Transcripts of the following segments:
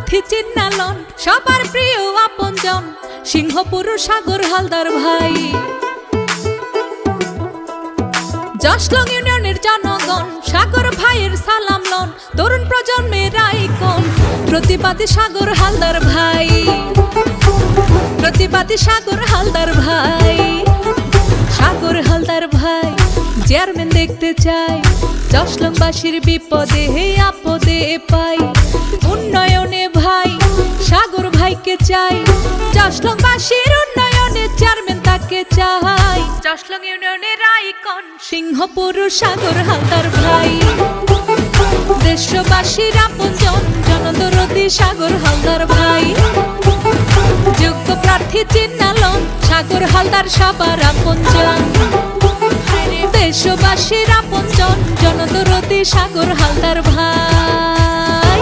প্রার্থী চিন্নালন সবার প্রিয় আপনজন সিংহপুর সাগর হালদার ভাই। জশলং ইউনিয়নের জনগণ সাগর ভাইয়ের সালাম লন, তরুণ প্রজন্মের আইকন প্রতিবাদী সাগর হালদার ভাই। প্রতিবাদী সাগর হালদার ভাই, সাগর হালদার ভাই চেয়ারম্যান দেখতে চাই, জশলংবাসীর বিপদে আপদে পাই। উন্নয়নে ভাই সাগর ভাইকে চাই, জশলংবাসীর উন্নয়নে চেয়ারম্যান তাকে চাই। জশলং ইউনিয়নের আইকন সিংহপুর সাগর হালদার ভাই। দেশবাসীর আপনজন জনদরদি সাগর হালদার ভাই। যোগ্য প্রার্থী চিন্নালন সাগর হালদার সবার আপনজন। দেশবাসীর আপনজন জনদরদি সাগর হালদার ভাই।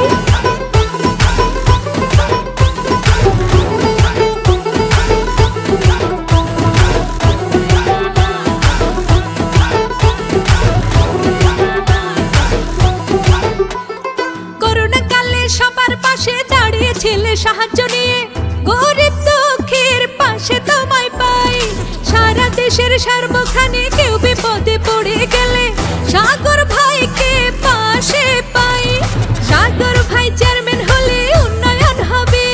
করোনাকালে সবার পাশে দাঁড়িয়েছিলে সাহায্য নিয়ে, গরিব দুঃখীর পাশে তোমায় পাই। সারা দেশের সর্বখানে কেউ বিপদে পড়ে গেলে সাগর ভাইকে পাশে পাই। সাগর ভাই চেয়ারম্যান হলে উন্নয়ন হবে,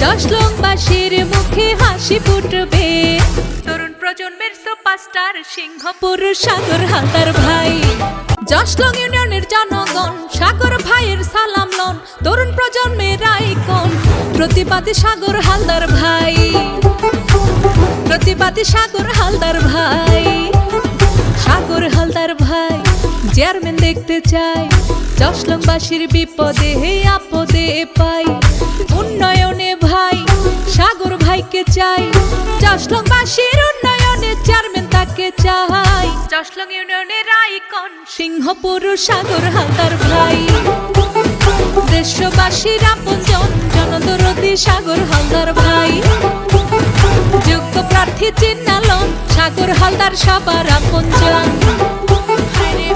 জশলংবাসীর মুখে হাসি ফুটবে। তরুণ প্রজন্মের সুপারস্টার সিংহপুর সাগর হালদার ভাই। জশলং ইউনিয়নের জনগণ সাগর ভাইয়ের সালাম লন, তরুণ প্রজন্মের আইকন প্রতিবাদী সাগর হালদার ভাই। প্রতিবাদী সাগর হালদার ভাই, সাগর হালদার ভাই চেয়ারম্যান দেখতে চাই, জশলংবাসীর বিপদে আপদে পাই। উন্নয়নে ভাই সাগর ভাইকে চাই, জশলংবাসীর উন্নয়নে চেয়ারম্যান তাকে চাই। জশলং ইউনিয়নের আইকন সিংহপুর সাগর হালদার ভাই। দেশবাসীর আপনজন জনদরদি সাগর হালদার ভাই। যোগ্য প্রার্থী চিন্নালন সাগর হালদার সবার আপনজন।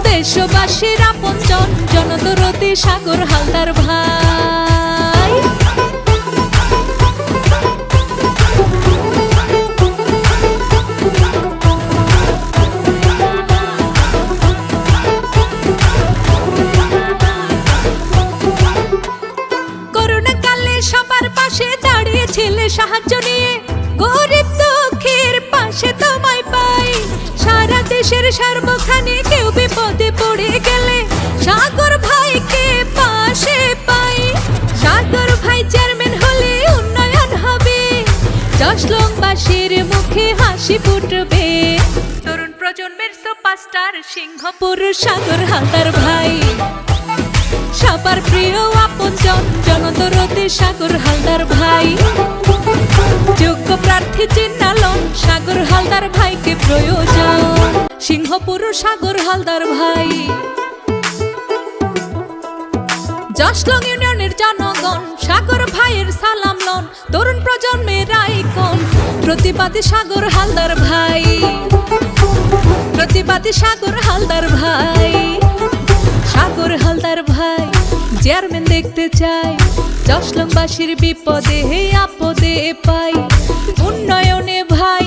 দেশবাসীর আপনজন জনদরদি সাগর হালদার ভাই। করোনাকালে সবার পাশে দাঁড়িয়েছিলে সাহায্য নিয়ে, গরিব দুঃখীর পাশে তোমায় পাই। সারা দেশের সর্বখানে কেউ বিপদে পড়ে গেলে সাগর ভাইকে পাশে পাই। সাগর ভাই চেয়ারম্যান হলে উন্নয়ন হবে, জশলংবাসীর মুখে হাসি ফুটবে। তরুণ প্রজন্মের সুপারস্টার সিংহপুর সাগর হালদার ভাই। সবার প্রিয় আপনজন জনদরদি সাগর হালদার ভাই। যোগ্য প্রার্থী চিন্নালন সাগর হালদার ভাইকে প্রয়োজন, সিংহপুর সাগর হালদার ভাই। জশলং ইউনিয়নের জনগণ সাগর ভাইয়ের সালাম লন, তরুণ প্রজন্মের আইকন প্রতিবাদী সাগর হালদার ভাই। প্রতিবাদী সাগর হালদার ভাই, সাগর হালদার ভাই চেয়ারম্যান দেখতে চাই, জশলংবাসীর বিপদে আপদে পাই। উন্নয়নে ভাই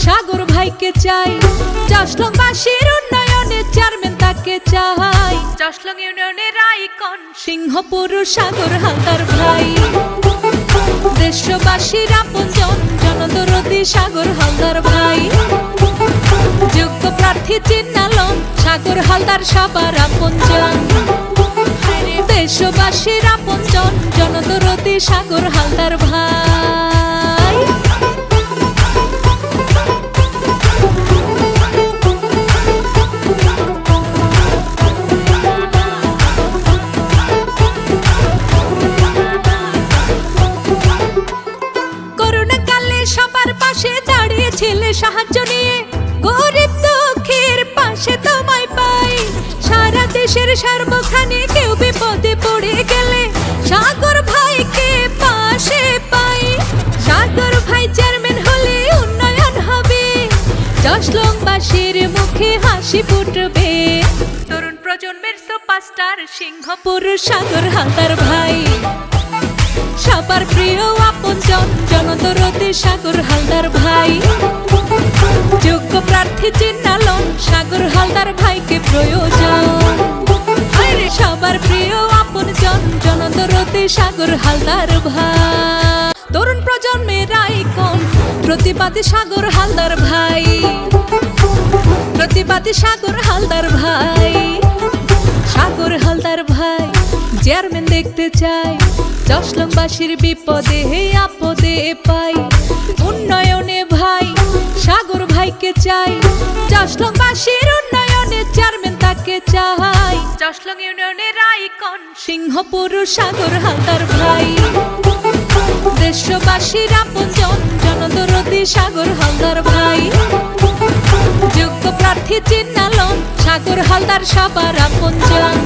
সাগর ভাইকে চাই, জশলংবাসীর উন্নয়নে চেয়ারম্যান তাকে চাই। জশলং ইউনিয়নের আইকন সিংহপুর সাগর হালদার ভাই। দেশবাসীর আপনজন জনদরদি সাগর হালদার ভাই। যোগ্য প্রার্থী চিন্নালন সাগর হালদার সবার আপনজন। দেশবাসীর আপনজন জনদরদি সাগর হালদার ভাই। করোনাকালে সবার পাশে দাঁড়িয়েছিলে সাহায্য নিয়ে, গরিব দুঃখীর পাশে তোমায় পাই। সারা দেশের সর্বখানে কেউ বিপদে পড়ে গেলে সাগর ভাইকে পাশে পাই। সাগর ভাই চেয়ারম্যান হলে উন্নয়ন হবে, জশলংবাসীর মুখে হাসি ফুটবে। তরুণ প্রজন্মের সুপারস্টার সিংহপুর সাগর হালদার ভাই। সবার প্রিয় আপনজন জনদরদি সাগর হালদার ভাই। যোগ্য প্রার্থী চিহ্নালন সাগর হালদার ভাইকে প্রয়োজন। সবার প্রিয় আপনজন জনদরদি সাগর হালদার ভাই। তরুণ প্রজন্মের আইকন প্রতিবাদী সাগর হালদার ভাই। প্রতিবাদী সাগর হালদার ভাই। সাগর হালদার ভাই চেয়ারম্যান দেখতে চাই, জশলংবাসীর বিপদে আপদে পাই। উন্নয়নে ভাই সাগর ভাইকে চাই, জশলংবাসীর উন্নয়নে চেয়ারম্যান তাকে চাই। জশলং ইউনিয়নের আইকন সিংহপুর সাগর হালদার ভাই। দেশবাসীর আপনজন জনদরদি সাগর হালদার ভাই। যোগ্য প্রার্থী চিহ্নালন সাগর হালদার সবার আপনজন।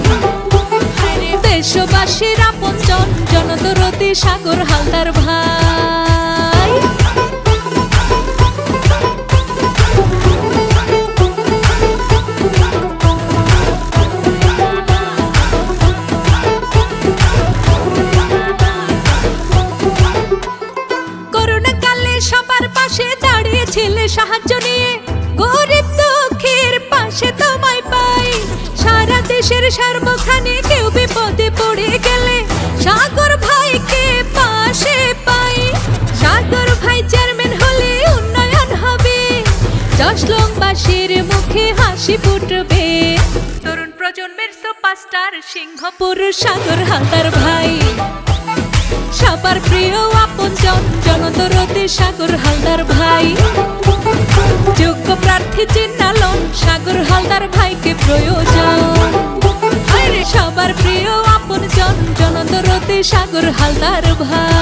দেশবাসীর আপনজন জনদরদি সাগর হালদার ভাই। করোনাকালে সবার পাশে দাঁড়িয়েছিলে সাহায্য নিয়ে, গরিব দুঃখীর পাশে তোমায় পাই। সারা দেশের সর্বখানে কেউ বিপদে পড়ে গেলে সাগর ভাইকে পাশে পাই। সাগর ভাই চেয়ারম্যান হলে উন্নয়ন হবে, জশলংবাসীর মুখে হাসি ফুটবে। তরুণ প্রজন্মের সুপারস্টার সিংহপুর সাগর হালদার ভাই। সবার প্রিয় আপনজন জনদরদি সাগর হালদার ভাই। যোগ্য প্রার্থী চিহ্নালন সাগর হালদার ভাইকে প্রয়োজন। সবার প্রিয় আপনজন জনদরদি সাগর হালদার ভাই।